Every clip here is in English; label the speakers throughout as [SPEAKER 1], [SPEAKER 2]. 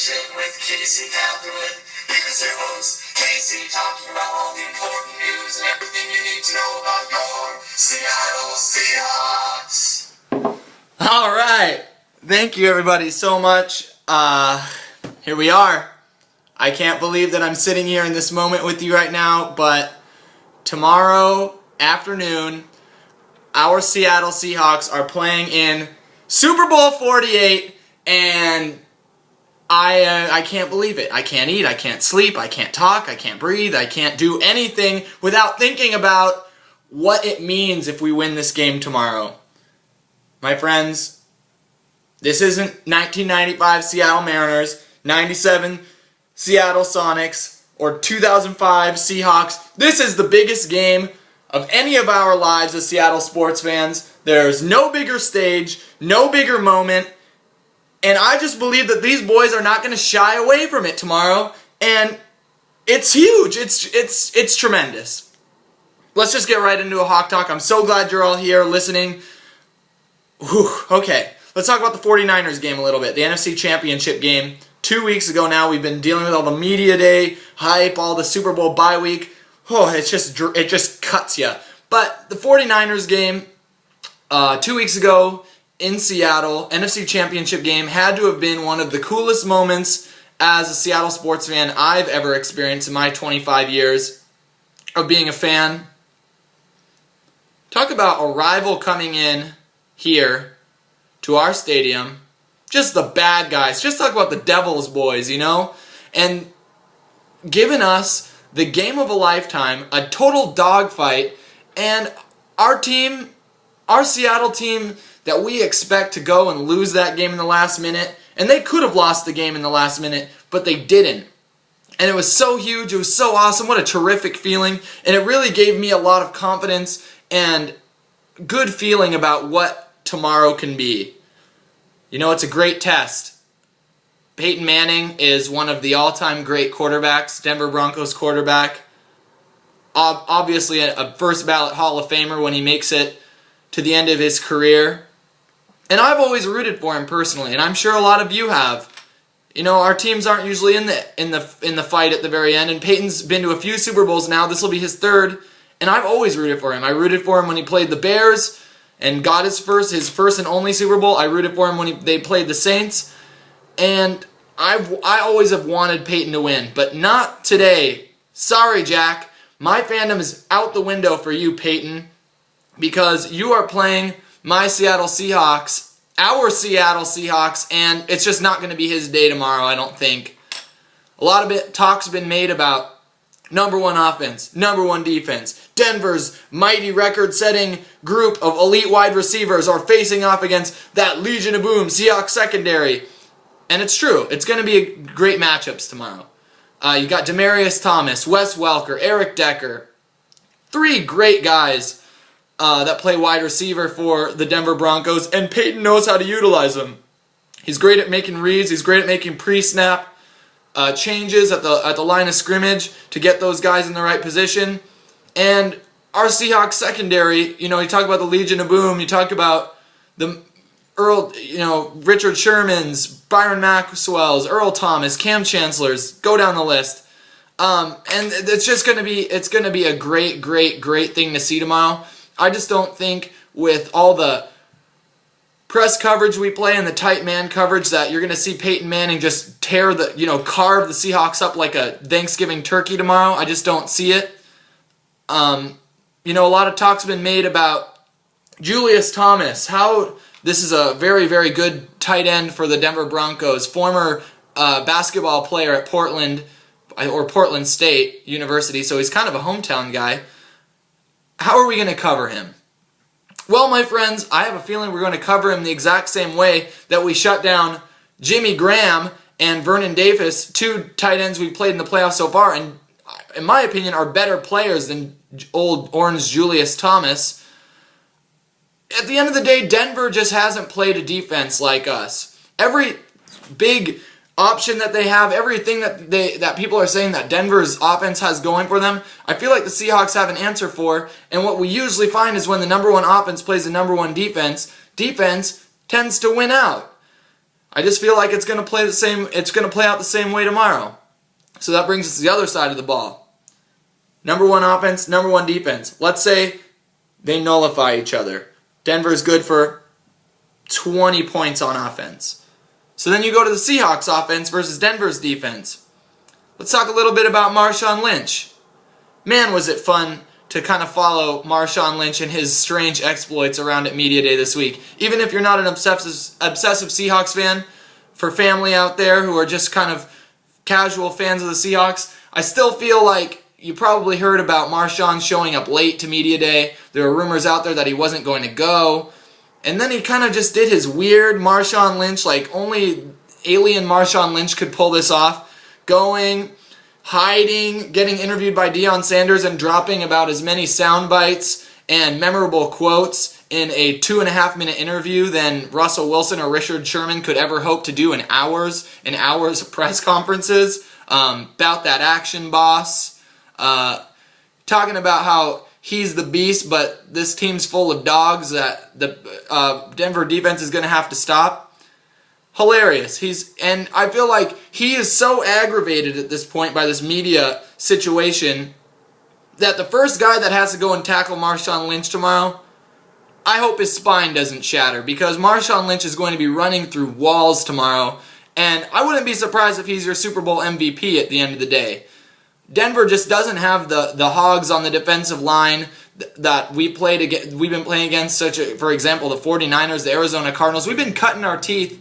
[SPEAKER 1] Conversation with Casey CATHERWOOD. Here's your host, Casey, talking about all the important news and everything you need to know about your Seattle Seahawks.
[SPEAKER 2] All right. Thank you, everybody, so much. Here we are. I can't believe that I'm sitting here in this moment with you right now, but tomorrow afternoon, our Seattle Seahawks are playing in Super Bowl 48, and I can't believe it. I can't eat, I can't sleep, I can't talk, I can't breathe, I can't do anything without thinking about what it means if we win this game tomorrow. My friends, this isn't 1995 Seattle Mariners, 97 Seattle Sonics, or 2005 Seahawks. This is the biggest game of any of our lives as Seattle sports fans. There's no bigger stage, no bigger moment, and I just believe that these boys are not going to shy away from it tomorrow, and it's huge. It's tremendous. Let's just get right into a Hawk Talk. I'm so glad you're all here listening. Whew, okay, let's talk about the 49ers game a little bit, the NFC Championship game. 2 weeks ago now, we've been dealing with all the media day hype, all the Super Bowl bye week. Oh, it just cuts you. But the 49ers game 2 weeks ago in Seattle, NFC Championship game, had to have been one of the coolest moments as a Seattle sports fan I've ever experienced in my 25 years of being a fan. Talk about a rival coming in here to our stadium. Just the bad guys. Just talk about the Devil's boys, you know? And giving us the game of a lifetime, a total dogfight, and our team, our Seattle team that we expect to go and lose that game in the last minute, and they could have lost the game in the last minute, but they didn't. And it was so huge, it was so awesome, what a terrific feeling, and it really gave me a lot of confidence and good feeling about what tomorrow can be. You know, it's a great test. Peyton Manning is one of the all-time great quarterbacks, Denver Broncos quarterback. Obviously a first ballot Hall of Famer when he makes it to the end of his career. And I've always rooted for him personally, and I'm sure a lot of you have. You know, our teams aren't usually in the fight at the very end, and Peyton's been to a few Super Bowls now. This will be his third, and I've always rooted for him. I rooted for him when he played the Bears and got his first and only Super Bowl. I rooted for him when they played the Saints. And I always have wanted Peyton to win, but not today. Sorry, Jack. My fandom is out the window for you, Peyton, because you are playing my Seattle Seahawks, our Seattle Seahawks, and it's just not going to be his day tomorrow, I don't think. A lot of talk's been made about number one offense, number one defense. Denver's mighty record-setting group of elite wide receivers are facing off against that Legion of Boom Seahawks secondary. And it's true. It's going to be great matchups tomorrow. You got Demaryius Thomas, Wes Welker, Eric Decker. Three great guys that play wide receiver for the Denver Broncos, and Peyton knows how to utilize them. He's great at making reads. He's great at making pre-snap changes at the line of scrimmage to get those guys in the right position. And our Seahawks secondary, you know, you talk about the Legion of Boom, you talk about the Richard Sherman's, Byron Maxwell's, Earl Thomas, Cam Chancellor's, go down the list. And it's just going to be a great thing to see tomorrow. I just don't think with all the press coverage we play and the tight man coverage that you're going to see Peyton Manning just carve the Seahawks up like a Thanksgiving turkey tomorrow. I just don't see it. A lot of talk's been made about Julius Thomas, how this is a very good tight end for the Denver Broncos, former basketball player at Portland State University, so he's kind of a hometown guy. How are we going to cover him? Well, my friends, I have a feeling we're going to cover him the exact same way that we shut down Jimmy Graham and Vernon Davis, two tight ends we've played in the playoffs so far, and in my opinion are better players than old Orange Julius Thomas. At the end of the day, Denver just hasn't played a defense like us. Every big option that they have, everything that people are saying that Denver's offense has going for them, I feel like the Seahawks have an answer for, and what we usually find is when the number one offense plays the number one defense, defense tends to win out. I just feel like it's going to play out the same way tomorrow. So that brings us to the other side of the ball. Number one offense, number one defense. Let's say they nullify each other. Denver's good for 20 points on offense. So then you go to the Seahawks offense versus Denver's defense. Let's talk a little bit about Marshawn Lynch. Man, was it fun to kind of follow Marshawn Lynch and his strange exploits around at Media Day this week. Even if you're not an obsessive Seahawks fan, for family out there who are just kind of casual fans of the Seahawks, I still feel like you probably heard about Marshawn showing up late to Media Day. There were rumors out there that he wasn't going to go. And then he kind of just did his weird Marshawn Lynch, like only alien Marshawn Lynch could pull this off. Going, hiding, getting interviewed by Deion Sanders and dropping about as many sound bites and memorable quotes in a 2.5-minute interview than Russell Wilson or Richard Sherman could ever hope to do in hours of press conferences about that action boss. Talking about how he's the beast, but this team's full of dogs that the Denver defense is going to have to stop. Hilarious. And I feel like he is so aggravated at this point by this media situation that the first guy that has to go and tackle Marshawn Lynch tomorrow, I hope his spine doesn't shatter, because Marshawn Lynch is going to be running through walls tomorrow, and I wouldn't be surprised if he's your Super Bowl MVP at the end of the day. Denver just doesn't have the hogs on the defensive line that we've been playing against, for example, the 49ers, the Arizona Cardinals. We've been cutting our teeth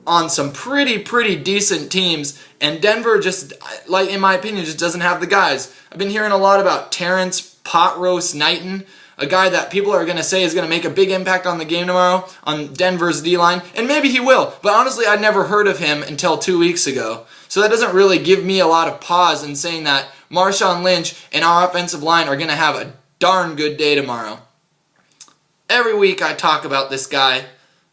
[SPEAKER 2] on some pretty decent teams, and Denver just, like in my opinion, just doesn't have the guys. I've been hearing a lot about Terrence Pot Roast Knighton, a guy that people are going to say is going to make a big impact on the game tomorrow on Denver's D-line, and maybe he will, but honestly I'd never heard of him until 2 weeks ago. So that doesn't really give me a lot of pause in saying that Marshawn Lynch and our offensive line are going to have a darn good day tomorrow. Every week I talk about this guy.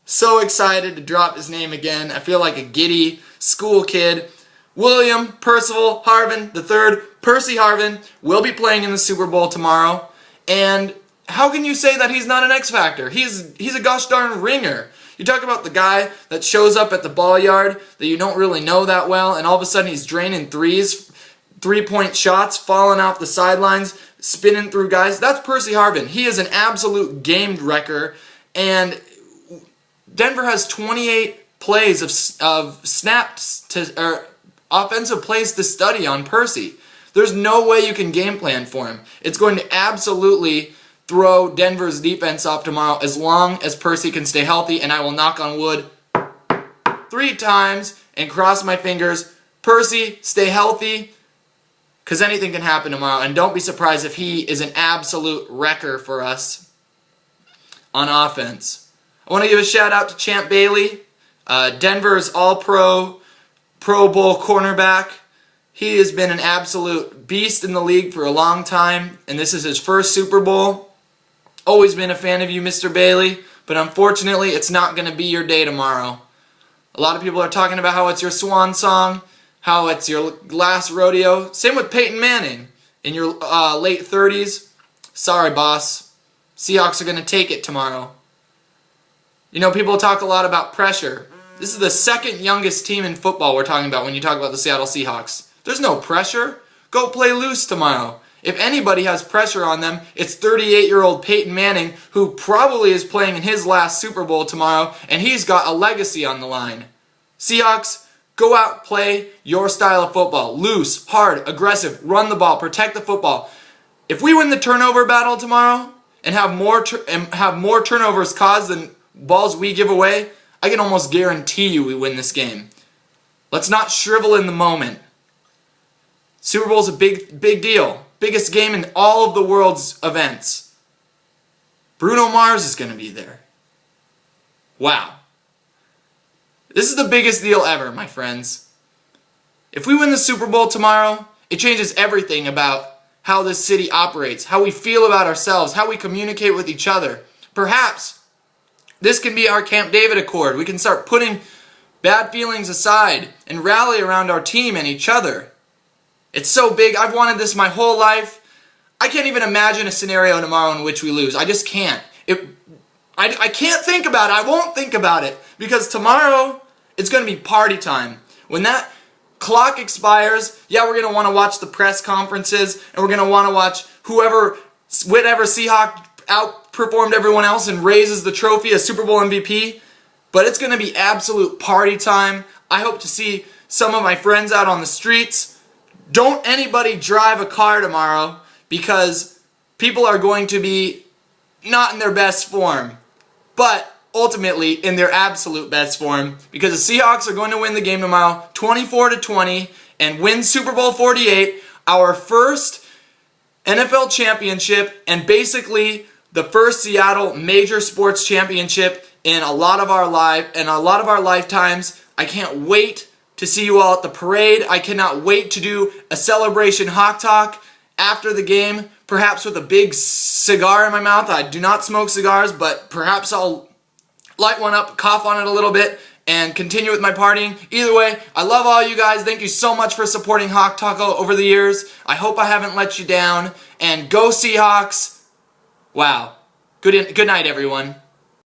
[SPEAKER 2] So excited to drop his name again. I feel like a giddy school kid. William Percival Harvin III, Percy Harvin, will be playing in the Super Bowl tomorrow. And how can you say that he's not an X Factor? He's a gosh darn ringer. You talk about the guy that shows up at the ball yard that you don't really know that well, and all of a sudden he's draining threes, three-point shots, falling off the sidelines, spinning through guys. That's Percy Harvin. He is an absolute game wrecker, and Denver has 28 plays of snaps or offensive plays to study on Percy. There's no way you can game plan for him. It's going to absolutely throw Denver's defense off tomorrow as long as Percy can stay healthy, and I will knock on wood 3 times and cross my fingers. Percy, stay healthy, because anything can happen tomorrow, and don't be surprised if he is an absolute wrecker for us on offense. I want to give a shout out to Champ Bailey, Denver's All-Pro, Pro Bowl cornerback. He has been an absolute beast in the league for a long time, and this is his first Super Bowl. Always been a fan of you, Mr. Bailey, but unfortunately it's not going to be your day tomorrow. A lot of people are talking about how it's your swan song, how it's your last rodeo. Same with Peyton Manning in your late 30s. Sorry, boss. Seahawks are going to take it tomorrow. You know, people talk a lot about pressure. This is the second youngest team in football we're talking about when you talk about the Seattle Seahawks. There's no pressure. Go play loose tomorrow. If anybody has pressure on them, it's 38-year-old Peyton Manning, who probably is playing in his last Super Bowl tomorrow, and he's got a legacy on the line. Seahawks, go out, play your style of football. Loose, hard, aggressive, run the ball, protect the football. If we win the turnover battle tomorrow and have more turnovers caused than balls we give away, I can almost guarantee you we win this game. Let's not shrivel in the moment. Super Bowl's a big deal. Biggest game in all of the world's events. Bruno Mars is going to be there. Wow. This is the biggest deal ever, my friends. If we win the Super Bowl tomorrow, it changes everything about how this city operates, how we feel about ourselves, how we communicate with each other. Perhaps this can be our Camp David Accord. We can start putting bad feelings aside and rally around our team and each other. It's so big. I've wanted this my whole life. I can't even imagine a scenario tomorrow in which we lose. I just can't. I can't think about it. I won't think about it. Because tomorrow, It's going to be party time. When that clock expires, yeah, we're going to want to watch the press conferences, and we're going to want to watch whatever Seahawk outperformed everyone else and raises the trophy as Super Bowl MVP. But it's going to be absolute party time. I hope to see some of my friends out on the streets. Don't anybody drive a car tomorrow, because people are going to be not in their best form, but ultimately in their absolute best form, because the Seahawks are going to win the game tomorrow 24-20 and win Super Bowl 48, our first NFL championship, and basically the first Seattle major sports championship in a lot of our lifetimes. I can't wait to see you all at the parade. I cannot wait to do a celebration Hawk Talk after the game, perhaps with a big cigar in my mouth. I do not smoke cigars, but perhaps I'll light one up, cough on it a little bit, and continue with my partying. Either way, I love all you guys. Thank you so much for supporting Hawk Talk over the years. I hope I haven't let you down. And go Seahawks. Wow. Good night, everyone.